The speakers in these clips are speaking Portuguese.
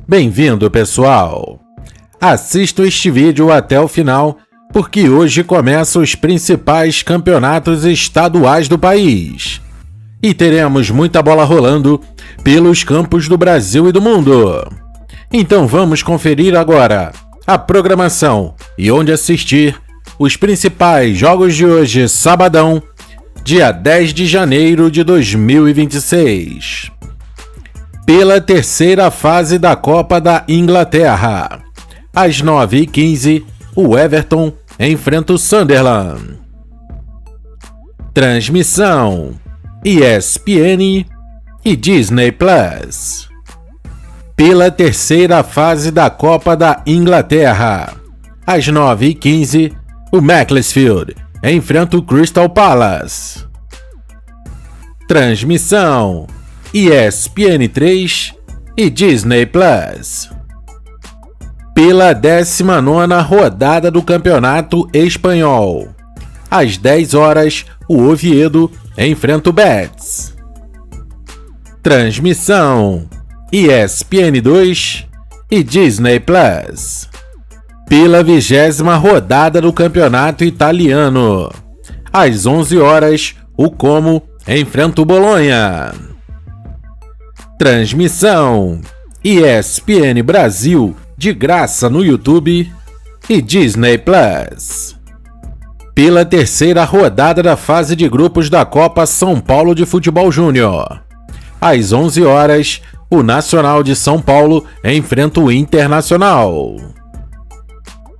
Bem-vindo, pessoal! Assista este vídeo até o final, porque hoje começam os principais campeonatos estaduais do país. E teremos muita bola rolando pelos campos do Brasil e do mundo. Então vamos conferir agora a programação e onde assistir os principais jogos de hoje, sabadão, dia 10 de janeiro de 2026. Pela terceira fase da Copa da Inglaterra, às 9h15, o Everton enfrenta o Sunderland. Transmissão: ESPN e Disney Plus. Pela terceira fase da Copa da Inglaterra, às 9h15, o Macclesfield enfrenta o Crystal Palace. Transmissão: ESPN 3 e Disney Plus. Pela 19ª rodada do Campeonato Espanhol, às 10 horas, o Oviedo enfrenta o Betis. Transmissão: ESPN 2 e Disney Plus. Pela 20ª rodada do Campeonato Italiano, às 11 horas, o Como enfrenta o Bolonha. Transmissão: ESPN Brasil, de graça no YouTube e Disney Plus. Pela terceira rodada da fase de grupos da Copa São Paulo de Futebol Júnior, às 11 horas, o Nacional de São Paulo enfrenta o Internacional.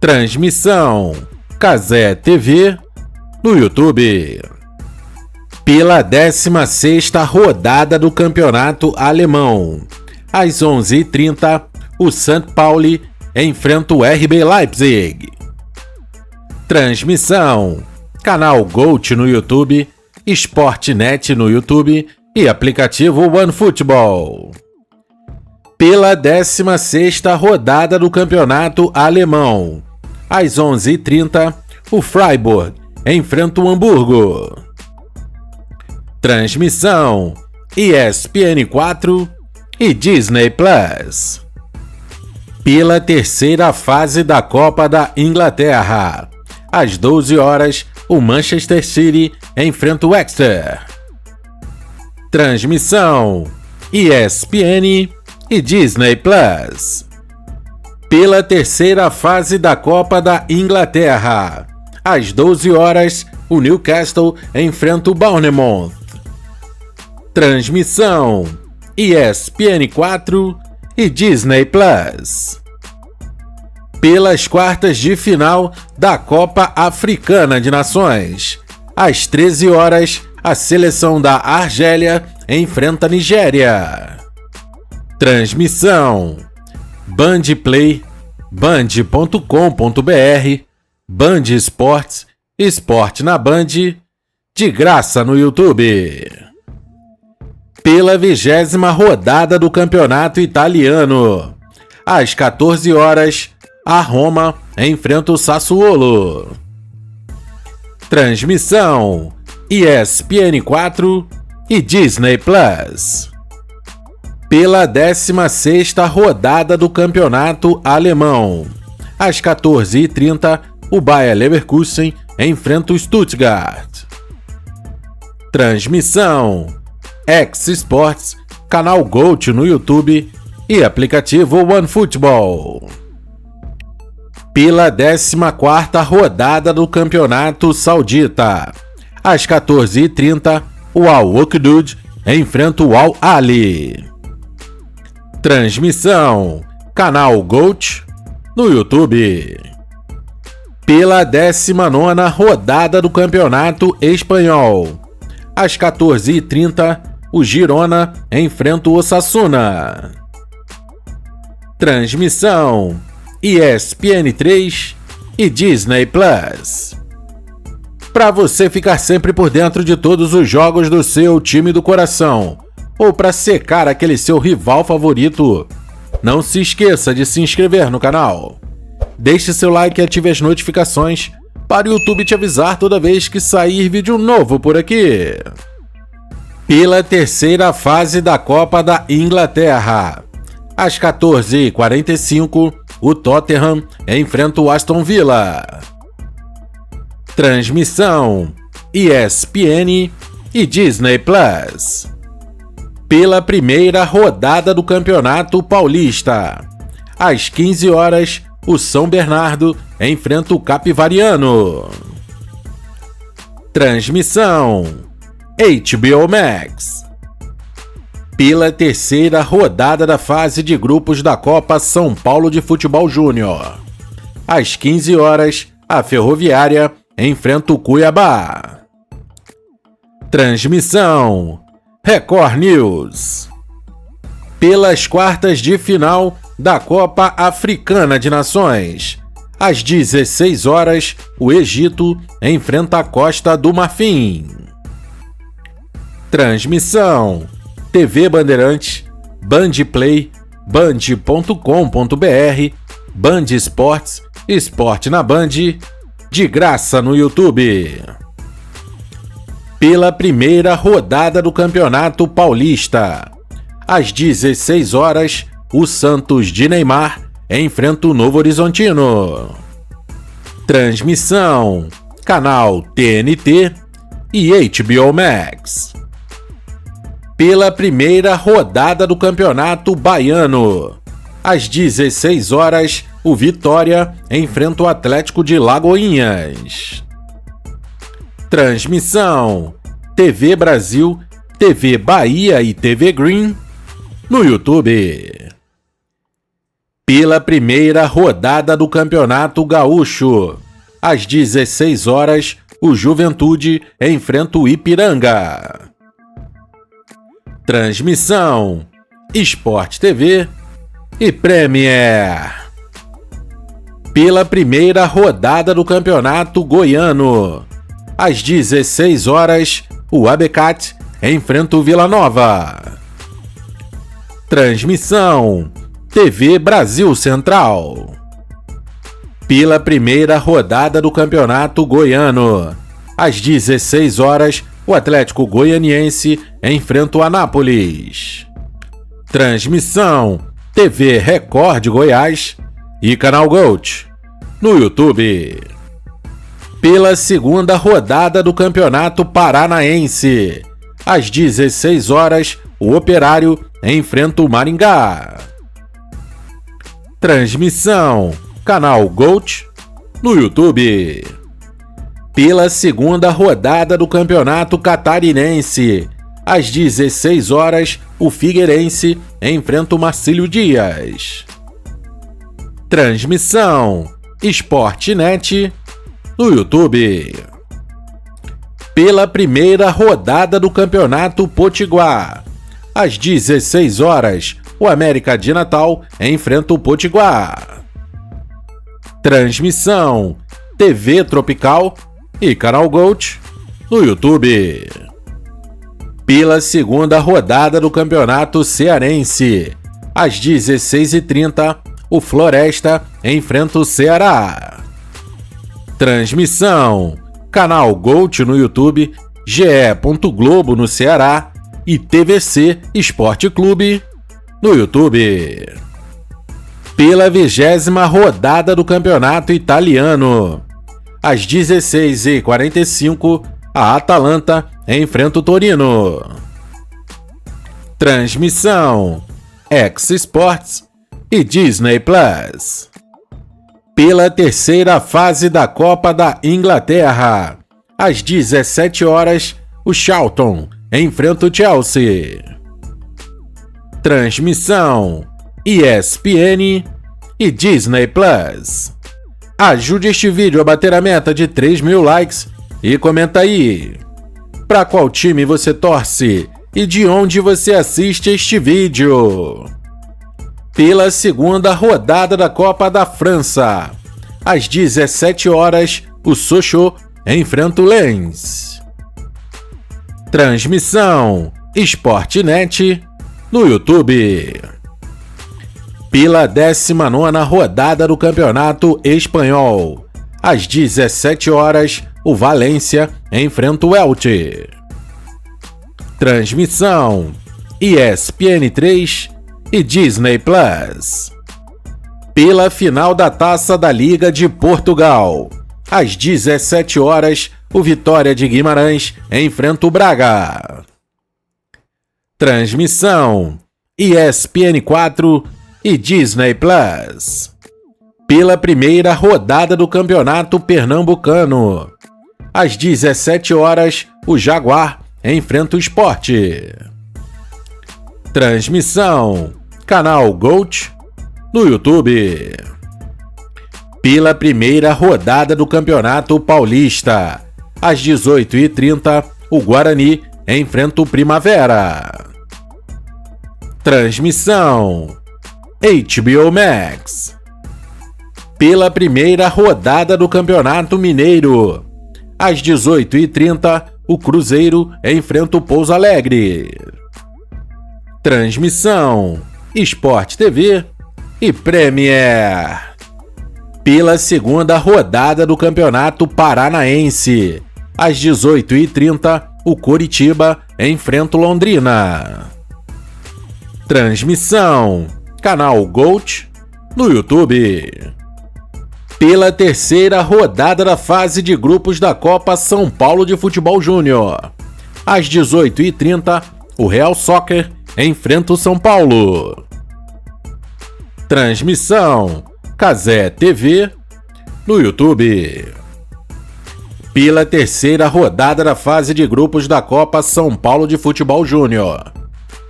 Transmissão: Cazé TV no YouTube. Pela 16ª rodada do Campeonato Alemão, às 11h30, o St. Pauli enfrenta o RB Leipzig. Transmissão: canal GOAT no YouTube, Sportnet no YouTube e aplicativo OneFootball. Pela 16ª rodada do Campeonato Alemão, às 11h30, o Freiburg enfrenta o Hamburgo. Transmissão: ESPN 4 e Disney Plus. Pela terceira fase da Copa da Inglaterra, às 12 horas, o Manchester City enfrenta o Exeter. Transmissão: ESPN e Disney Plus. Pela terceira fase da Copa da Inglaterra, às 12 horas, o Newcastle enfrenta o Bournemouth. Transmissão: ESPN 4 e Disney Plus. Pelas quartas de final da Copa Africana de Nações, às 13 horas, a seleção da Argélia enfrenta a Nigéria. Transmissão: Band Play, band.com.br, Band Esportes, Esporte na Band, de graça no YouTube. Pela 20ª rodada do Campeonato Italiano, às 14 horas, a Roma enfrenta o Sassuolo. Transmissão: ESPN 4 e Disney Plus. Pela 16ª rodada do Campeonato Alemão, às 14h30, o Bayer Leverkusen enfrenta o Stuttgart. Transmissão: X Sports, canal GOAT no YouTube e aplicativo OneFootball. Pela 14ª rodada do Campeonato Saudita, às 14h30, o Al-Waqidud enfrenta o Al-Ahly. Transmissão: canal GOAT no YouTube. Pela 19ª rodada do Campeonato Espanhol, às 14h30, o Girona enfrenta o Osasuna. Transmissão: ESPN 3 e Disney Plus. Para você ficar sempre por dentro de todos os jogos do seu time do coração, ou para secar aquele seu rival favorito, não se esqueça de se inscrever no canal. Deixe seu like e ative as notificações para o YouTube te avisar toda vez que sair vídeo novo por aqui. Pela terceira fase da Copa da Inglaterra, Às 14h45, o Tottenham enfrenta o Aston Villa. Transmissão ESPN e Disney Plus. Pela primeira rodada do Campeonato Paulista. Às 15 horas, o São Bernardo enfrenta o Capivariano. Transmissão HBO Max. Pela terceira rodada da fase de grupos da Copa São Paulo de Futebol Júnior. Às 15 horas, a Ferroviária enfrenta o Cuiabá. Transmissão Record News. Pelas quartas de final da Copa Africana de Nações. Às 16 horas, o Egito enfrenta a Costa do Marfim. Transmissão TV Bandeirantes, Band Play, band.com.br, Band Esportes, Esporte na Band, de graça no YouTube. Pela primeira rodada do Campeonato Paulista. Às 16 horas, o Santos de Neymar enfrenta o Novo Horizontino. Transmissão canal TNT e HBO Max. Pela primeira rodada do Campeonato Baiano. Às 16 horas, o Vitória enfrenta o Atlético de Lagoinhas. Transmissão TV Brasil, TV Bahia e TV Green no YouTube. Pela primeira rodada do Campeonato Gaúcho. Às 16 horas, o Juventude enfrenta o Ipiranga. Transmissão Sport TV e Premier. Pela primeira rodada do Campeonato Goiano. Às 16 horas, o Abecat enfrenta o Vila Nova. Transmissão TV Brasil Central. Pela primeira rodada do Campeonato Goiano. Às 16 horas, o Atlético Goianiense enfrenta o Anápolis. Transmissão TV Record Goiás e Canal Gold no YouTube. Pela segunda rodada do Campeonato Paranaense. Às 16 horas, o Operário enfrenta o Maringá. Transmissão Canal Gold no YouTube. Pela segunda rodada do Campeonato Catarinense. Às 16 horas, o Figueirense enfrenta o Marcílio Dias. Transmissão Sportnet no YouTube. Pela primeira rodada do Campeonato Potiguar. Às 16 horas, o América de Natal enfrenta o Potiguar. Transmissão TV Tropical e Canal Gold no YouTube. Pela segunda rodada do Campeonato Cearense. Às 16h30, o Floresta enfrenta o Ceará. Transmissão Canal Gold no YouTube, ge.globo no Ceará e TVC Esporte Clube no YouTube. Pela 20ª rodada do Campeonato Italiano. Às 16h45, a Atalanta enfrenta o Torino. Transmissão X Sports e Disney Plus. Pela terceira fase da Copa da Inglaterra. Às 17 horas, o Charlton enfrenta o Chelsea. Transmissão ESPN e Disney Plus. Ajude este vídeo a bater a meta de 3.000 likes e comenta aí. Para qual time você torce e de onde você assiste este vídeo? Pela segunda rodada da Copa da França. Às 17 horas, o Sochaux enfrenta o Lens. Transmissão Sportnet no YouTube. Pela 19ª rodada do Campeonato Espanhol. Às 17 horas, o Valência enfrenta o Elche. Transmissão ESPN3 e Disney Plus. Pela final da Taça da Liga de Portugal, às 17 horas, o Vitória de Guimarães enfrenta o Braga. Transmissão ESPN4 e Disney Plus. Pela primeira rodada do Campeonato Pernambucano, às 17 horas, o Jaguar enfrenta o Sport. Transmissão canal GOAT no YouTube. Pela primeira rodada do Campeonato Paulista, às 18h30, o Guarani enfrenta o Primavera. Transmissão HBO Max. Pela primeira rodada do Campeonato Mineiro, às 18h30, o Cruzeiro enfrenta o Pouso Alegre. Transmissão Sport TV e Premier. Pela segunda rodada do Campeonato Paranaense, às 18h30, o Coritiba enfrenta o Londrina. Transmissão canal GOAT no YouTube. Pela terceira rodada da fase de grupos da Copa São Paulo de Futebol Júnior, às 18h30, o Real Soccer enfrenta o São Paulo. Transmissão Cazé TV no YouTube. Pela terceira rodada da fase de grupos da Copa São Paulo de Futebol Júnior,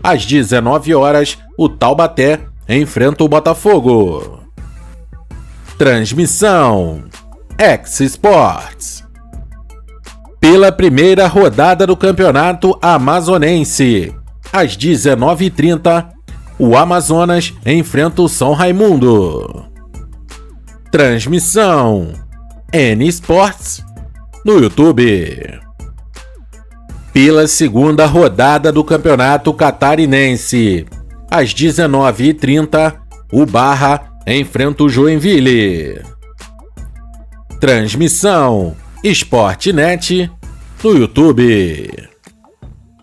às 19 horas, o Taubaté enfrenta o Botafogo. Transmissão X Sports. Pela primeira rodada do Campeonato Amazonense, às 19h30, o Amazonas enfrenta o São Raimundo. Transmissão N Sports no YouTube. Pela segunda rodada do Campeonato Catarinense, às 19h30, o Barra enfrenta o Joinville. Transmissão Sportnet no YouTube.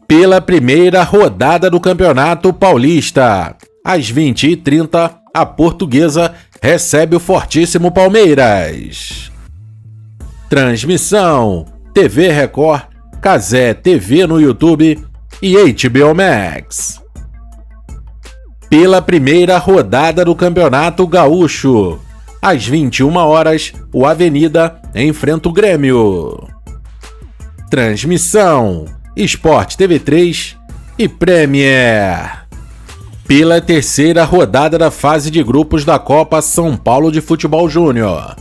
Pela primeira rodada do Campeonato Paulista, às 20h30, a Portuguesa recebe o fortíssimo Palmeiras. Transmissão TV Record, Cazé TV no YouTube e HBO Max. Pela primeira rodada do Campeonato Gaúcho, às 21 horas, o Avenida enfrenta o Grêmio. Transmissão Sport TV 3 e Premier. Pela terceira rodada da fase de grupos da Copa São Paulo de Futebol Júnior,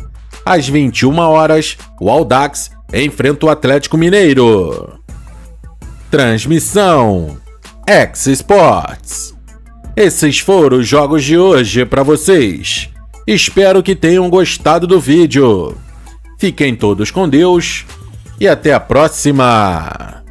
às 21 horas, o Audax enfrenta o Atlético Mineiro. Transmissão X Sports. Esses foram os jogos de hoje para vocês. Espero que tenham gostado do vídeo. Fiquem todos com Deus e até a próxima!